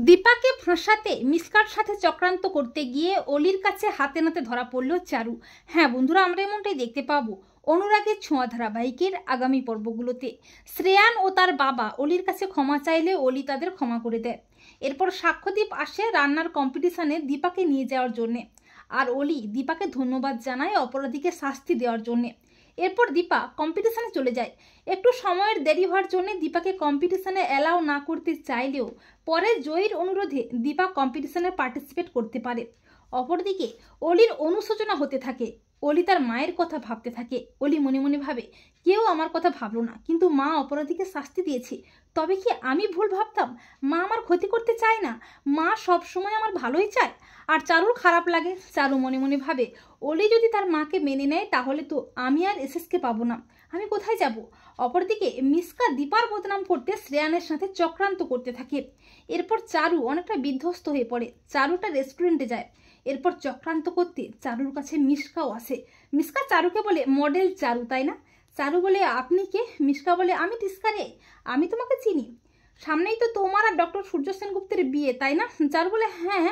দীপাকে ফাঁসাতে মিসকার সাথে চক্রান্ত করতে গিয়ে অলির কাছে হাতে নাতে ধরা পড়ল চারু। হ্যাঁ বন্ধুরা, আমরা এমনটাই দেখতে পাবো অনুরাগের ছোঁয়া ধারাবাহিকের আগামী পর্বগুলোতে। শ্রেয়ান ও তার বাবা অলির কাছে ক্ষমা চাইলে অলি তাদের ক্ষমা করে দেয়। এরপর সাক্ষ্যদীপ আসে রান্নার কম্পিটিশনে দীপাকে নিয়ে যাওয়ার জন্যে, আর অলি দীপাকে ধন্যবাদ জানায় অপরাধীকে শাস্তি দেওয়ার জন্যে। এরপর দীপা কম্পিটিশনে চলে যায়। একটু সময়ের দেরি হওয়ার জন্য দীপাকে কম্পিটিশনে অ্যালাউ না করতে চাইলেও পরে জয়ীর অনুরোধে দীপা কম্পিটিশনে পার্টিসিপেট করতে পারে। অপরদিকে অলির অনুশোচনা হতে থাকে। অলি তার মায়ের কথা ভাবতে থাকে। অলি মনে মনে ভাবে, কেউ আমার কথা ভাবলো না, কিন্তু মা অপরাধীকে শাস্তি দিয়েছে। তবে কি আমি ভুল ভাবতাম? মা আমার ক্ষতি করতে চায় না, মা সব সময় আমার ভালোই চায়। আর চারুর খারাপ লাগে। চারু মনে মনে ভাবে, অলি যদি তার মাকে মেনে নেয় তাহলে তো আমি আর এসএসকে পাবো না, আমি কোথায় যাব? অপরদিকে মিসকা দীপার বদনাম করতে শ্রেয়ানের সাথে চক্রান্ত করতে থাকে। এরপর চারু অনেকটা বিধ্বস্ত হয়ে পড়ে। চারুটা রেস্টুরেন্টে যায়। এরপর চক্রান্ত করতে চারুর কাছে মিসকাও আসে। মিসকা চারুকে বলে, মডেল চারু তাই না? চারু বলে, আপনি কে? মিসকা বলে, আমি তিস্কা রে, আমি তোমাকে চিনি। সামনেই তো তোমার আর ডক্টর সূর্য সেনগুপ্তের বিয়ে তাই না? চারু বলে, হ্যাঁ,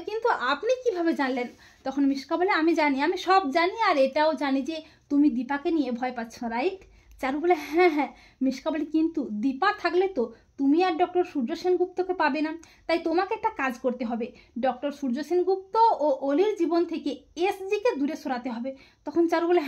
কিন্তু আপনি কিভাবে জানলেন? তখন মিসকা বলে, আমি জানি, আমি সব জানি, আর এটাও জানি যে তুমি দীপাকে নিয়ে ভয় পাচ্ছ, রাইট? চারু বলে, হ্যাঁ। মিসকা বলে, কিন্তু দীপা থাকলে তো তুমি আর ডক্টর সূর্য সেনগুপ্তকে পাবে না, তাই তোমাকে একটা কাজ করতে হবে। ডক্টর সূর্য সেনগুপ্ত ও অলির জীবন থেকে এসজিকে দূরে সরাতে হবে। তখন চারু বলে,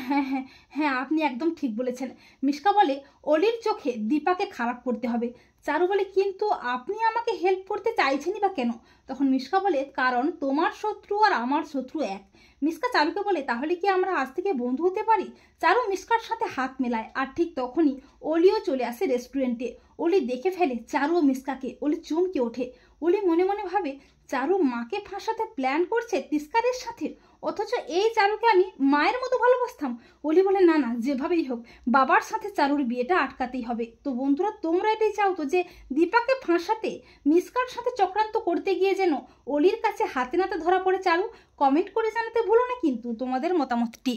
হ্যাঁ আপনি একদম ঠিক বলেছেন। মিসকা বলে, অলির চোখে দীপাকে খারাপ করতে হবে। চারু বলে, কিন্তু আপনি আমাকে হেল্প করতে চাইছেনই বা কেন? তখন মিসকা বলে, কারণ তোমার শত্রু আর আমার শত্রু এক। মিসকা চারুকে বলে, তাহলে কি আমরা আজ থেকে বন্ধু হতে পারি? চারু মিসকার সাথে হাত মেলায়, আর ঠিক তখনই অলিও চলে আসে রেস্টুরেন্টে। অলি দেখে ফেলে চারু ও মিসকাকে। অলি চমকে ওঠে। অলি মনে মনে ভাবে, চারু মাকে ফাঁসাতে প্ল্যান করছে তিস্কারের সাথে, অথচ এই চারুকে আমি মায়ের মতো ভালোবাসতাম। অলি বলে, না যেভাবেই হোক বাবার সাথে চারুর বিয়েটা আটকাতেই হবে। তো বন্ধুরা, তোমরা এটাই চাও তো যে দীপাকে ফাঁসাতে মিসকার সাথে চক্রান্ত করতে গিয়ে যেন অলির কাছে হাতে নাতে ধরা পড়ে চারু? কমেন্ট করে জানাতে ভুলো না কিন্তু তোমাদের মতামতটি।